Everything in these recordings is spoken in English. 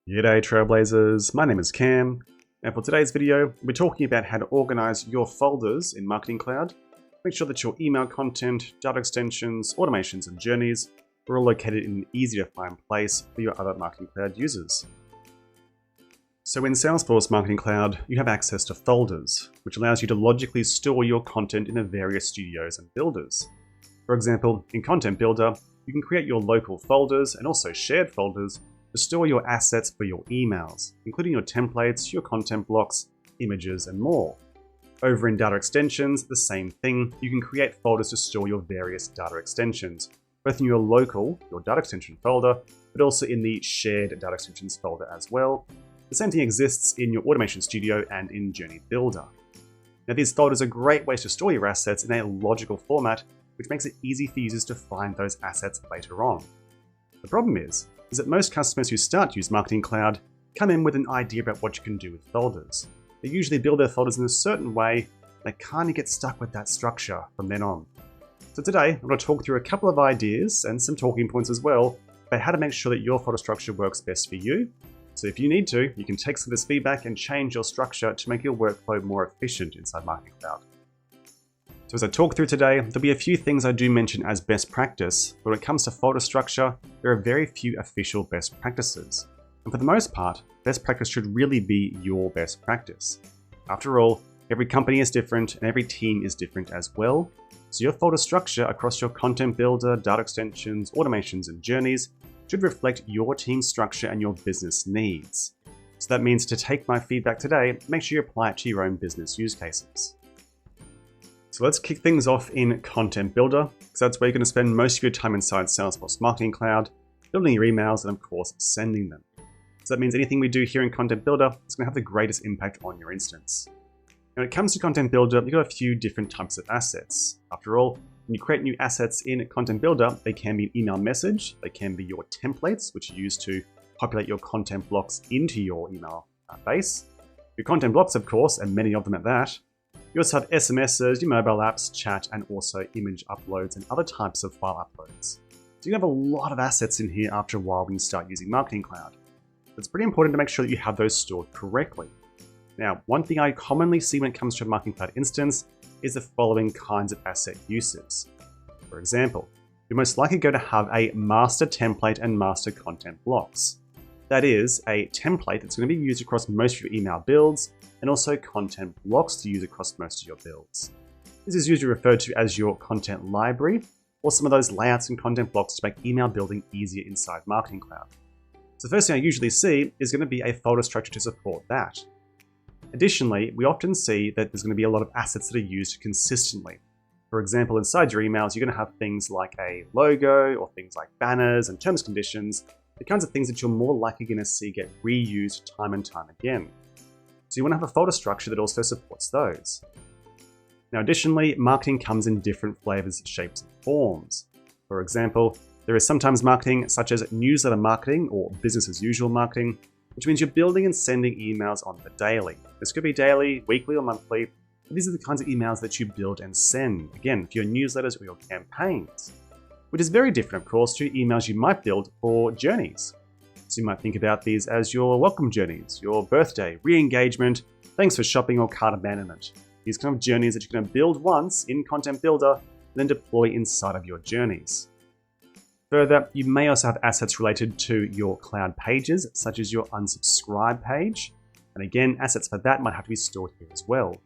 G'day Trailblazers, my name is Cam, and for today's video, we're talking about how to organize your folders in Marketing Cloud. Make sure that your email content, data extensions, automations, and journeys are all located in an easy to find place for your other Marketing Cloud users. So in Salesforce Marketing Cloud, you have access to folders, which allows you to logically store your content in the various studios and builders. For example, in Content Builder, you can create your local folders and also shared folders to store your assets for your emails, including your templates, your content blocks, images, and more. Over in Data Extensions, the same thing. You can create folders to store your various data extensions, both in your local, your data extension folder, but also in the shared data extensions folder as well. The same thing exists in your Automation Studio and in Journey Builder. Now, these folders are great ways to store your assets in a logical format, which makes it easy for users to find those assets later on. The problem is that most customers who start to use Marketing Cloud come in with an idea about what you can do with folders. They usually build their folders in a certain way, and they kind of get stuck with that structure from then on. So today, I'm going to talk through a couple of ideas and some talking points as well about how to make sure that your folder structure works best for you. So if you need to, you can take some of this feedback and change your structure to make your workflow more efficient inside Marketing Cloud. So as I talk through today, there'll be a few things I do mention as best practice, but when it comes to folder structure, there are very few official best practices. And for the most part, best practice should really be your best practice. After all, every company is different and every team is different as well. So your folder structure across your content builder, data extensions, automations, and journeys should reflect your team structure and your business needs. So that means to take my feedback today, make sure you apply it to your own business use cases. So let's kick things off in Content Builder, because that's where you're going to spend most of your time inside Salesforce Marketing Cloud, building your emails and of course sending them. So that means anything we do here in Content Builder is going to have the greatest impact on your instance. Now, when it comes to Content Builder, you've got a few different types of assets. After all, when you create new assets in Content Builder, they can be an email message, they can be your templates, which you use to populate your content blocks into your email base. Your content blocks, of course, and many of them at that. You also have SMSs, your mobile apps, chat, and also image uploads and other types of file uploads. So you have a lot of assets in here after a while when you start using Marketing Cloud. It's pretty important to make sure that you have those stored correctly. Now, one thing I commonly see when it comes to a Marketing Cloud instance is the following kinds of asset uses. For example, you're most likely going to have a master template and master content blocks. That is, a template that's going to be used across most of your email builds, and also content blocks to use across most of your builds. This is usually referred to as your content library, or some of those layouts and content blocks to make email building easier inside Marketing Cloud. So the first thing I usually see is going to be a folder structure to support that. Additionally, we often see that there's going to be a lot of assets that are used consistently. For example, inside your emails, you're going to have things like a logo, or things like banners and terms and conditions, the kinds of things that you're more likely going to see get reused time and time again. So you want to have a folder structure that also supports those. Now additionally, marketing comes in different flavors, shapes, and forms. For example, there is sometimes marketing such as newsletter marketing or business as usual marketing, which means you're building and sending emails on the daily. This could be daily, weekly, or monthly, but these are the kinds of emails that you build and send, again, for your newsletters or your campaigns, which is very different, of course, to emails you might build for journeys. So you might think about these as your welcome journeys, your birthday, re-engagement, thanks for shopping, or cart abandonment. These kind of journeys that you're going to build once in Content Builder and then deploy inside of your journeys. Further, you may also have assets related to your cloud pages, such as your unsubscribe page. And again, assets for that might have to be stored here as well.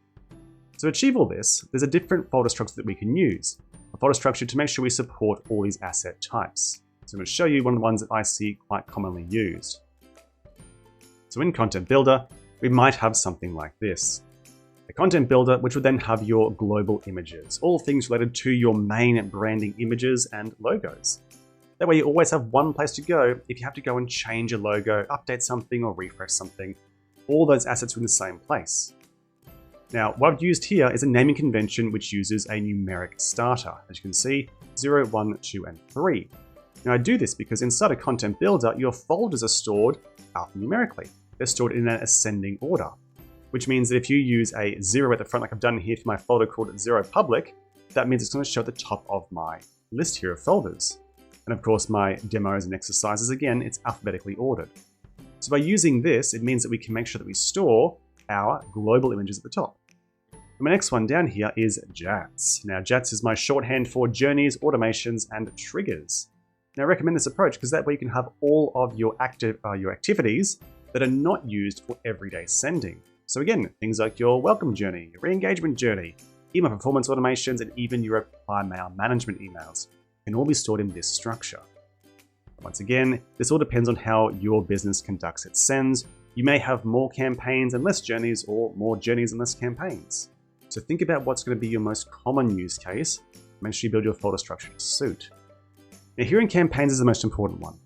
To achieve all this, there's a different folder structure that we can use. A folder structure to make sure we support all these asset types. So I'm going to show you one of the ones that I see quite commonly used. So in Content Builder, we might have something like this. A Content Builder which would then have your global images, all things related to your main branding images and logos. That way you always have one place to go if you have to go and change a logo, update something, or refresh something. All those assets are in the same place. Now, what I've used here is a naming convention which uses a numeric starter. As you can see, 0, 1, 2, and 3. Now I do this because inside a Content Builder, your folders are stored alphanumerically. They're stored in an ascending order, which means that if you use a 0 at the front, like I've done here for my folder called 0 public, that means it's going to show at the top of my list here of folders. And of course, my demos and exercises, again, it's alphabetically ordered. So by using this, it means that we can make sure that we store our global images at the top. And my next one down here is JATS. Now JATS is my shorthand for journeys, automations, and triggers. Now I recommend this approach because that way you can have all of your activities that are not used for everyday sending. So again, things like your welcome journey, your re-engagement journey, email performance automations, and even your reply mail management emails can all be stored in this structure. Once again, this all depends on how your business conducts its sends. You may have more campaigns and less journeys, or more journeys and less campaigns. So think about what's going to be your most common use case. Make sure you build your folder structure to suit. Now here in campaigns is the most important one.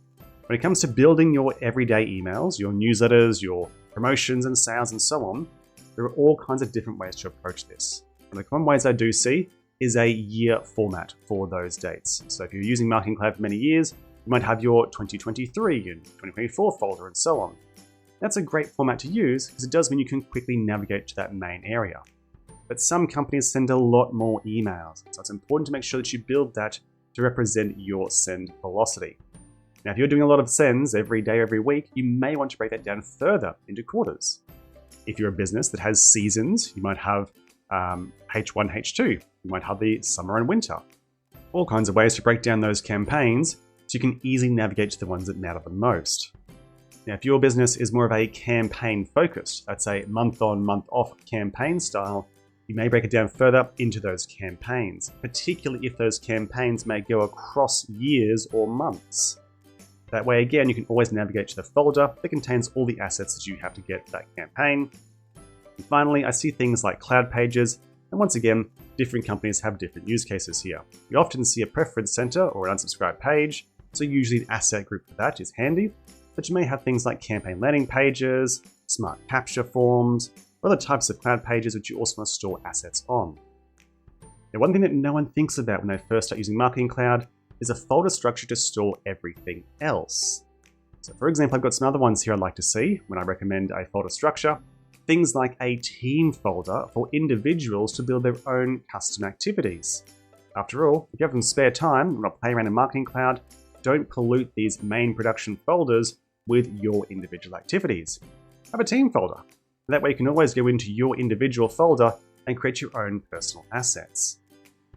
When it comes to building your everyday emails, your newsletters, your promotions and sales and so on, there are all kinds of different ways to approach this. One of the common ways I do see is a year format for those dates. So if you're using Marketing Cloud for many years, you might have your 2023 and 2024 folder and so on. That's a great format to use because it does mean you can quickly navigate to that main area. But some companies send a lot more emails, so it's important to make sure that you build that to represent your send velocity. Now, if you're doing a lot of sends every day, every week, you may want to break that down further into quarters. If you're a business that has seasons, you might have H1, H2. You might have the summer and winter. All kinds of ways to break down those campaigns so you can easily navigate to the ones that matter the most. Now, if your business is more of a campaign focused, that's a month on, month off campaign style, you may break it down further into those campaigns, particularly if those campaigns may go across years or months. That way, again, you can always navigate to the folder that contains all the assets that you have to get for that campaign. And finally, I see things like cloud pages, and once again, different companies have different use cases here. You often see a preference center or an unsubscribe page, so usually an asset group for that is handy, but you may have things like campaign landing pages, smart capture forms, or other types of cloud pages which you also want to store assets on. Now, one thing that no one thinks about when they first start using Marketing Cloud is a folder structure to store everything else. So for example, I've got some other ones here I'd like to see when I recommend a folder structure. Things like a team folder for individuals to build their own custom activities. After all, if you have some spare time and not play around in Marketing Cloud, don't pollute these main production folders with your individual activities. Have a team folder. That way you can always go into your individual folder and create your own personal assets.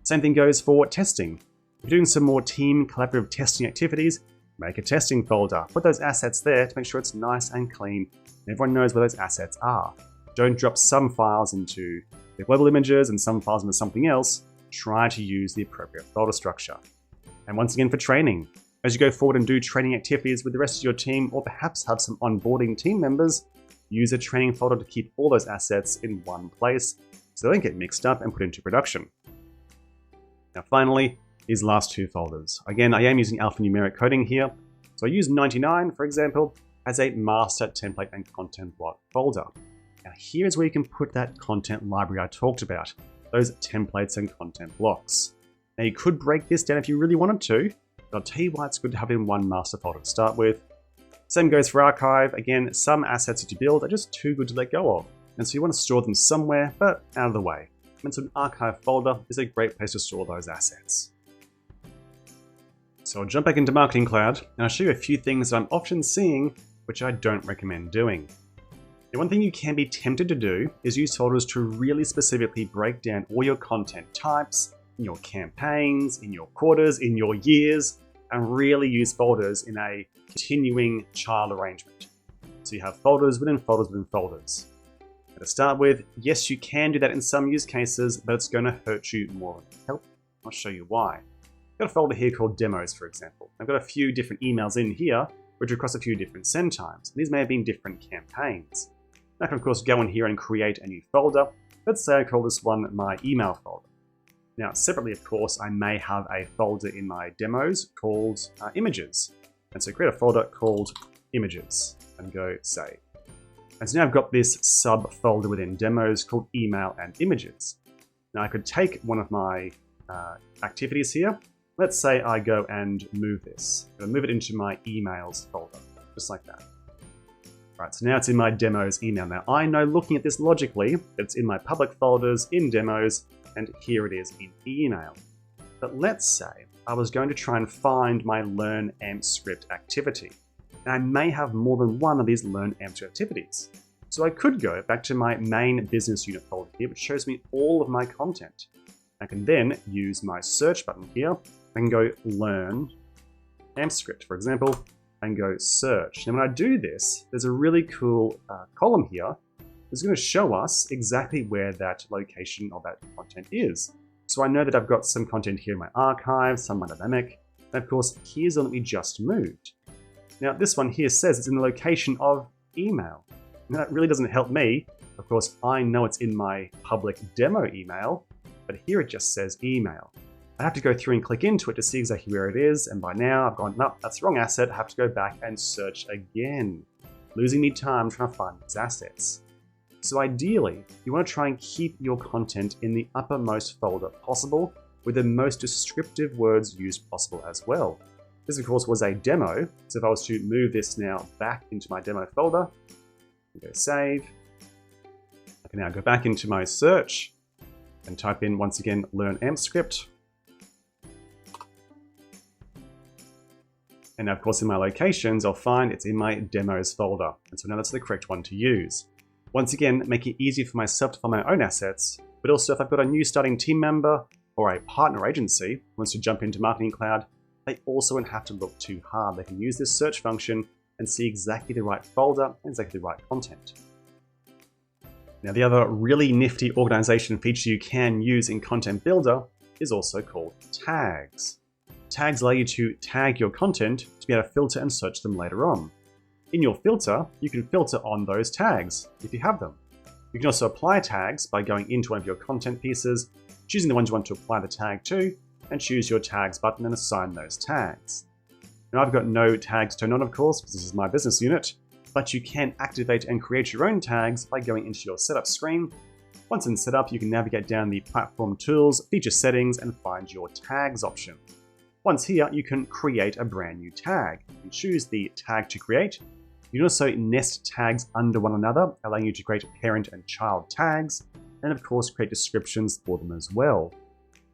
Same thing goes for testing. If you're doing some more team collaborative testing activities, make a testing folder. Put those assets there to make sure it's nice and clean and everyone knows where those assets are. Don't drop some files into the global images and some files into something else. Try to use the appropriate folder structure. And once again for training, as you go forward and do training activities with the rest of your team or perhaps have some onboarding team members, use a training folder to keep all those assets in one place so they don't get mixed up and put into production. Now finally, these last two folders. Again, I am using alphanumeric coding here. So I use 99, for example, as a master template and content block folder. Now here's where you can put that content library I talked about, those templates and content blocks. Now you could break this down if you really wanted to, but I'll tell you why it's good to have it in one master folder to start with. Same goes for archive. Again, some assets that you build are just too good to let go of, and so you want to store them somewhere, but out of the way. And so an archive folder is a great place to store those assets. So I'll jump back into Marketing Cloud, and I'll show you a few things that I'm often seeing which I don't recommend doing. Now, one thing you can be tempted to do is use folders to really specifically break down all your content types, in your campaigns, in your quarters, in your years, and really use folders in a continuing child arrangement. So you have folders within folders within folders. And to start with, yes, you can do that in some use cases, but it's going to hurt you more than help. I'll show you why. I've got a folder here called demos, for example. I've got a few different emails in here, which are across a few different send times. These may have been different campaigns. I can of course go in here and create a new folder. Let's say I call this one my email folder. Now separately, of course, I may have a folder in my demos called images. And so create a folder called images and go save. And so now I've got this subfolder within demos called email and images. Now I could take one of my activities here. Let's say I go and move this. I'm gonna move it into my emails folder, just like that. Right, so now it's in my demos email. Now I know looking at this logically, that it's in my public folders, in demos, and here it is in email. But let's say I was going to try and find my learn AMP script activity. and I may have more than one of these Learn AMP2 activities. So I could go back to my main business unit folder here, which shows me all of my content. I can then use my search button here. I can go Learn AMP script, for example, and go search. And when I do this, there's a really cool column here that's going to show us exactly where that location of that content is. So I know that I've got some content here in my archive, some my dynamic, and of course, here's the one that we just moved. Now, this one here says it's in the location of email. Now, that really doesn't help me. Of course, I know it's in my public demo email, but here it just says email. I have to go through and click into it to see exactly where it is, and by now I've gone, no, that's the wrong asset. I have to go back and search again, losing me time trying to find these assets. So ideally, you want to try and keep your content in the uppermost folder possible, with the most descriptive words used possible as well. This, of course, was a demo, so if I was to move this now back into my demo folder, go save, I can now go back into my search and type in, once again, Learn AMP script. And now, of course, in my locations, I'll find it's in my demos folder. And so now that's the correct one to use. Once again, make it easy for myself to find my own assets, but also if I've got a new starting team member or a partner agency who wants to jump into Marketing Cloud, they also won't have to look too hard. They can use this search function and see exactly the right folder and exactly the right content. Now, the other really nifty organization feature you can use in Content Builder is also called tags. Tags allow you to tag your content to be able to filter and search them later on. In your filter, you can filter on those tags if you have them. You can also apply tags by going into one of your content pieces, choosing the ones you want to apply the tag to, and choose your tags button and assign those tags. Now, I've got no tags turned on, of course, because this is my business unit, but you can activate and create your own tags by going into your setup screen. Once in setup, you can navigate down the platform tools, feature settings, and find your tags option. Once here, you can create a brand new tag. You can choose the tag to create. You can also nest tags under one another, allowing you to create parent and child tags, and of course create descriptions for them as well.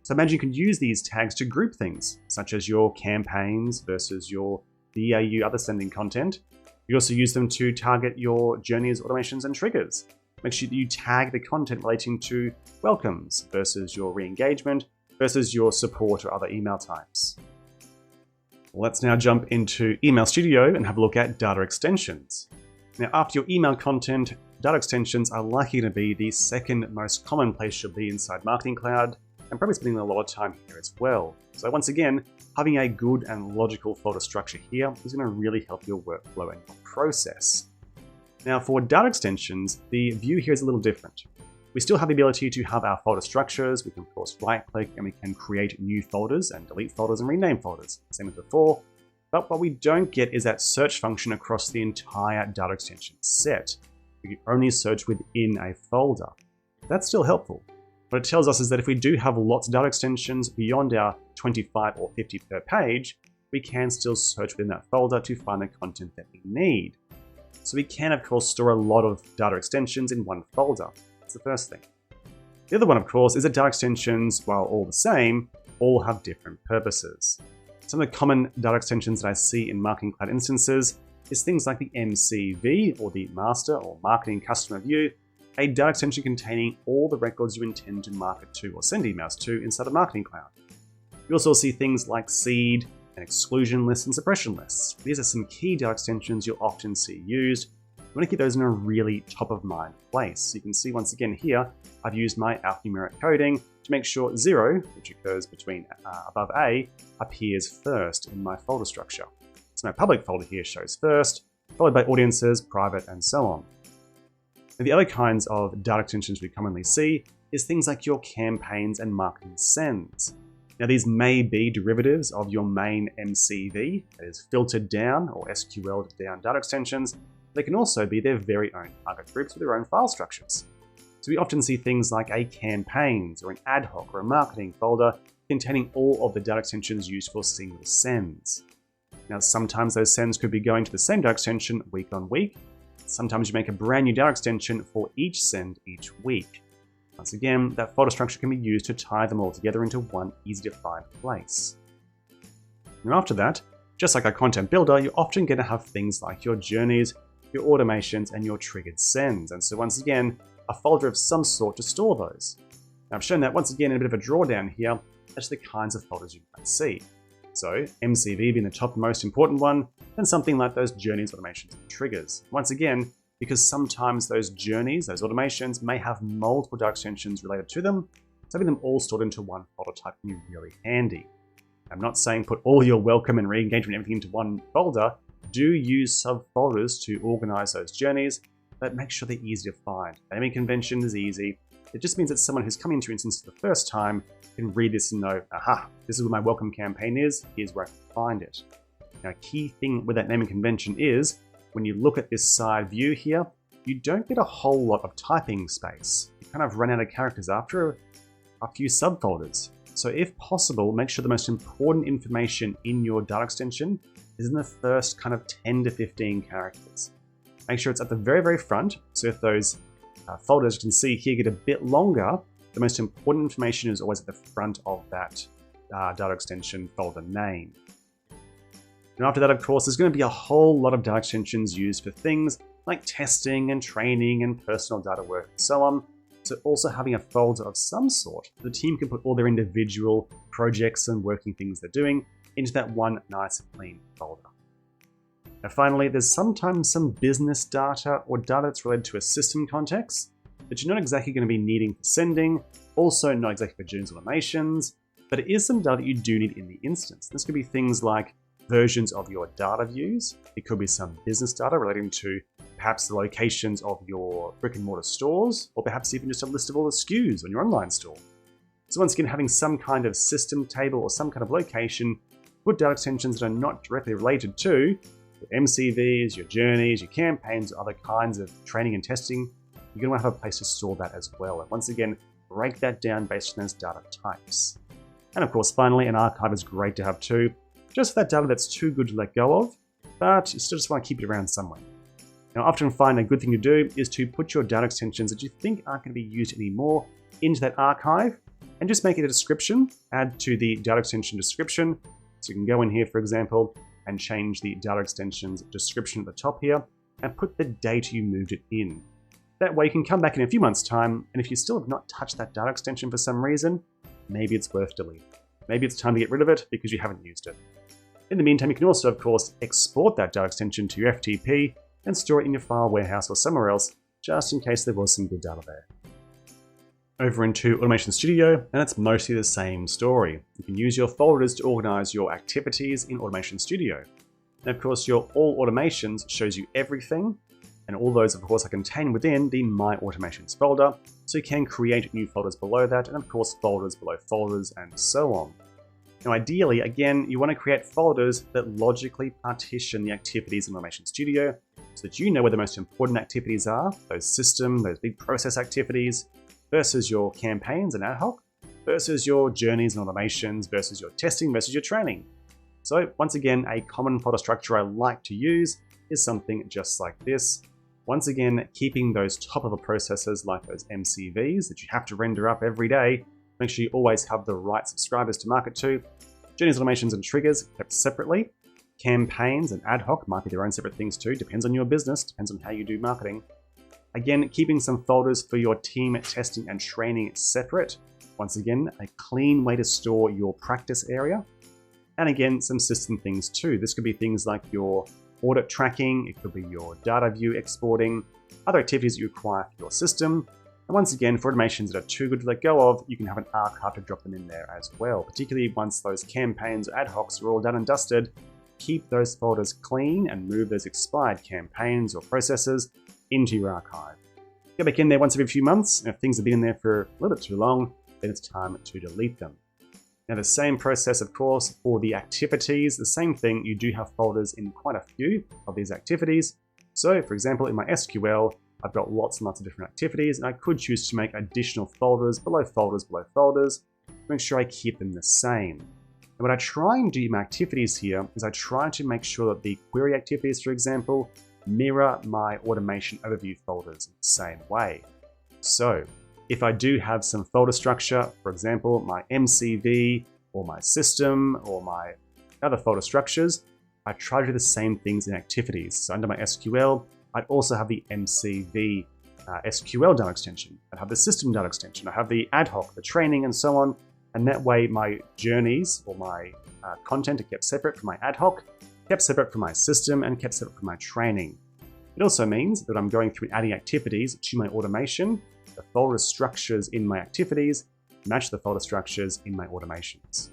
So imagine you can use these tags to group things, such as your campaigns versus your BAU other sending content. You also use them to target your journeys, automations, and triggers. Make sure that you tag the content relating to welcomes versus your re-engagement versus your support or other email types. Let's now jump into Email Studio and have a look at data extensions. Now, after your email content, data extensions are likely to be the second most common place you'll be inside Marketing Cloud, and probably spending a lot of time here as well. So once again, having a good and logical folder structure here is going to really help your workflow and your process. Now, for data extensions, the view here is a little different. We still have the ability to have our folder structures. We can, of course, right-click and we can create new folders and delete folders and rename folders, same as before. But what we don't get is that search function across the entire data extension set. We can only search within a folder. That's still helpful. What it tells us is that if we do have lots of data extensions beyond our 25 or 50 per page, we can still search within that folder to find the content that we need. So we can, of course, store a lot of data extensions in one folder. That's the first thing. The other one, of course, is that data extensions, while all the same, all have different purposes. Some of the common data extensions that I see in Marketing Cloud instances is things like the MCV, or the Master or Marketing Customer View, a data extension containing all the records you intend to market to or send emails to inside of Marketing Cloud. You also see things like seed and exclusion lists and suppression lists. These are some key data extensions you'll often see used. You want to keep those in a really top-of-mind place. So you can see once again here, I've used my alphanumeric coding to make sure 0, which occurs between above A, appears first in my folder structure. So my public folder here shows first, followed by audiences, private, and so on. Now, the other kinds of data extensions we commonly see is things like your campaigns and marketing sends. Now, these may be derivatives of your main MCV, that is filtered down or SQL'd down data extensions. They can also be their very own target groups with their own file structures. So we often see things like a campaigns or an ad hoc or a marketing folder containing all of the data extensions used for single sends. Now, sometimes those sends could be going to the same data extension week on week. Sometimes you make a brand new data extension for each send each week. Once again, that folder structure can be used to tie them all together into one easy to find place. Now after that, Just like a content builder, you're often going to have things like your journeys, your automations, and your triggered sends. And so once again, a folder of some sort to store those. Now I've shown that once again in a bit of a drawdown here as to the kinds of folders you might see. So MCV being the top most important one, then something like those journeys, automations, and triggers. Once again, because sometimes those journeys, those automations may have multiple data extensions related to them, so having them all stored into one folder type can be really handy. I'm not saying put all your welcome and re-engagement and everything into one folder. Do use subfolders to organize those journeys, but make sure they're easy to find. Naming convention is easy. It just means that someone who's coming into your instance for the first time can read this and know, aha, this is where my welcome campaign is, here's where I can find it. Now, a key thing with that naming convention is, when you look at this side view here, you don't get a whole lot of typing space. You kind of run out of characters after a few subfolders. So if possible, make sure the most important information in your data extension is in the first kind of 10 to 15 characters. Make sure it's at the very, very front. So if those folders you can see here get a bit longer, the most important information is always at the front of that data extension folder name. And after that, of course, there's going to be a whole lot of data extensions used for things like testing and training and personal data work and so on. So also having a folder of some sort, the team can put all their individual projects and working things they're doing into that one nice clean folder. Now finally, there's sometimes some business data or data that's related to a system context that you're not exactly going to be needing for sending, also not exactly for journeys or automations, but it is some data that you do need in the instance. This could be things like versions of your data views. It could be some business data relating to perhaps the locations of your brick and mortar stores, or perhaps even just a list of all the SKUs on your online store. So once again, having some kind of system table or some kind of location, put data extensions that are not directly related to your MCVs, your journeys, your campaigns, or other kinds of training and testing, you're going to have a place to store that as well. And once again, break that down based on those data types. And of course, finally, an archive is great to have too, just for that data that's too good to let go of, but you still just want to keep it around somewhere. Now, I often find a good thing to do is to put your data extensions that you think aren't going to be used anymore into that archive and just make it a description, add to the data extension description. So you can go in here, for example, and change the data extension's description at the top here and put the date you moved it in. That way you can come back in a few months' time, and if you still have not touched that data extension for some reason, maybe it's worth deleting. Maybe it's time to get rid of it because you haven't used it. In the meantime, you can also, of course, export that data extension to your FTP and store it in your file warehouse or somewhere else, just in case there was some good data there. Over into Automation Studio, and it's mostly the same story. You can use your folders to organize your activities in Automation Studio. And of course, your All Automations shows you everything, and all those, of course, are contained within the My Automations folder, so you can create new folders below that, and of course, folders below folders, and so on. Now, ideally, again, you want to create folders that logically partition the activities in Automation Studio, so that you know where the most important activities are, those system, those big process activities, versus your campaigns and ad hoc, versus your journeys and automations, versus your testing, versus your training. So once again, a common folder structure I like to use is something just like this. Once again, keeping those top-level processes like those MCVs that you have to render up every day. Make sure you always have the right subscribers to market to. Journeys, automations, and triggers kept separately. Campaigns and ad hoc might be their own separate things too. Depends on your business, depends on how you do marketing. Again, keeping some folders for your team testing and training separate. Once again, a clean way to store your practice area. And again, some system things too. This could be things like your audit tracking, it could be your data view exporting, other activities that you require for your system. And once again, for automations that are too good to let go of, you can have an archive to drop them in there as well. Particularly once those campaigns or ad hocs are all done and dusted, keep those folders clean and move those expired campaigns or processes into your archive. Go back in there once every few months, and if things have been in there for a little bit too long, then it's time to delete them. Now the same process, of course, for the activities, the same thing, you do have folders in quite a few of these activities. So for example, in my SQL, I've got lots and lots of different activities, and I could choose to make additional folders below folders below folders to make sure I keep them the same. And what I try and do in my activities here is I try to make sure that the query activities, for example, mirror my automation overview folders in the same way. So if I do have some folder structure, for example, my MCV or my system or my other folder structures, I try to do the same things in activities. So under my SQL, I'd also have the MCV SQL data extension. I'd have the system data extension. I have the ad hoc, the training, and so on. And that way my journeys or my content are kept separate from my ad hoc, kept separate from my system, and kept separate from my training. It also means that I'm going through adding activities to my automation. The folder structures in my activities match the folder structures in my automations.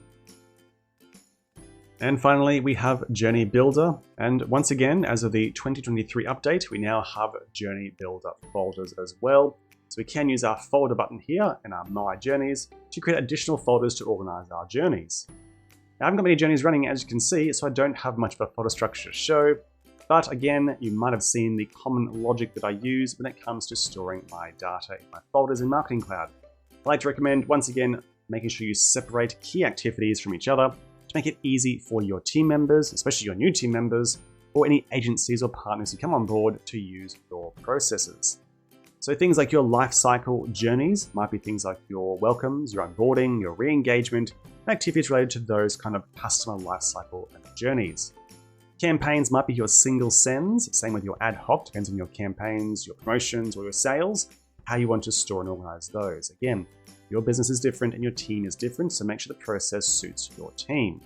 And finally, we have Journey Builder. And once again, as of the 2023 update, we now have Journey Builder folders as well. So we can use our folder button here in our My Journeys to create additional folders to organize our journeys. Now, I haven't got many journeys running, as you can see, so I don't have much of a folder structure to show. But again, you might have seen the common logic that I use when it comes to storing my data in my folders in Marketing Cloud. I like to recommend, once again, making sure you separate key activities from each other to make it easy for your team members, especially your new team members, or any agencies or partners who come on board to use your processes. So things like your life cycle journeys might be things like your welcomes, your onboarding, your re-engagement, and activities related to those kind of customer life cycle journeys. Campaigns might be your single sends, same with your ad hoc, depends on your campaigns, your promotions, or your sales, how you want to store and organize those. Again, your business is different and your team is different, so make sure the process suits your team.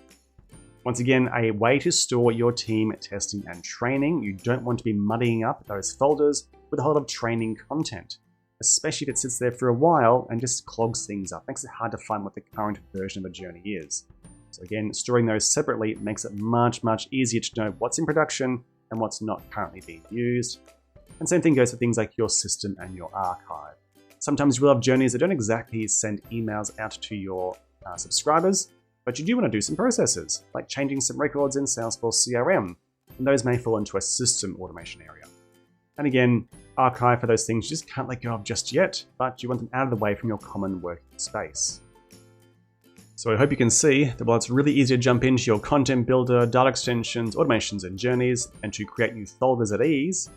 Once again, a way to store your team testing and training. You don't want to be muddying up those folders with a whole lot of training content, especially if it sits there for a while and just clogs things up, makes it hard to find what the current version of a journey is. So again, storing those separately makes it much easier to know what's in production and what's not currently being used. And same thing goes for things like your system and your archive. Sometimes you will have journeys that don't exactly send emails out to your subscribers, but you do want to do some processes, like changing some records in Salesforce CRM, and those may fall into a system automation area. And again, archive for those things you just can't let go of just yet, but you want them out of the way from your common working space. So I hope you can see that while it's really easy to jump into your content builder, data extensions, automations, and journeys, and to create new folders at ease,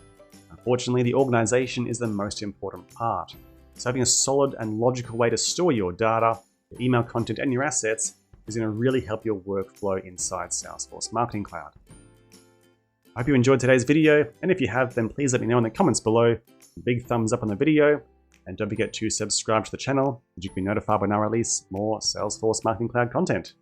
unfortunately, the organization is the most important part. So having a solid and logical way to store your data, your email content, and your assets is going to really help your workflow inside Salesforce Marketing Cloud. I hope you enjoyed today's video, and if you have, then please let me know in the comments below. A big thumbs up on the video, and don't forget to subscribe to the channel, so you can be notified when I release more Salesforce Marketing Cloud content.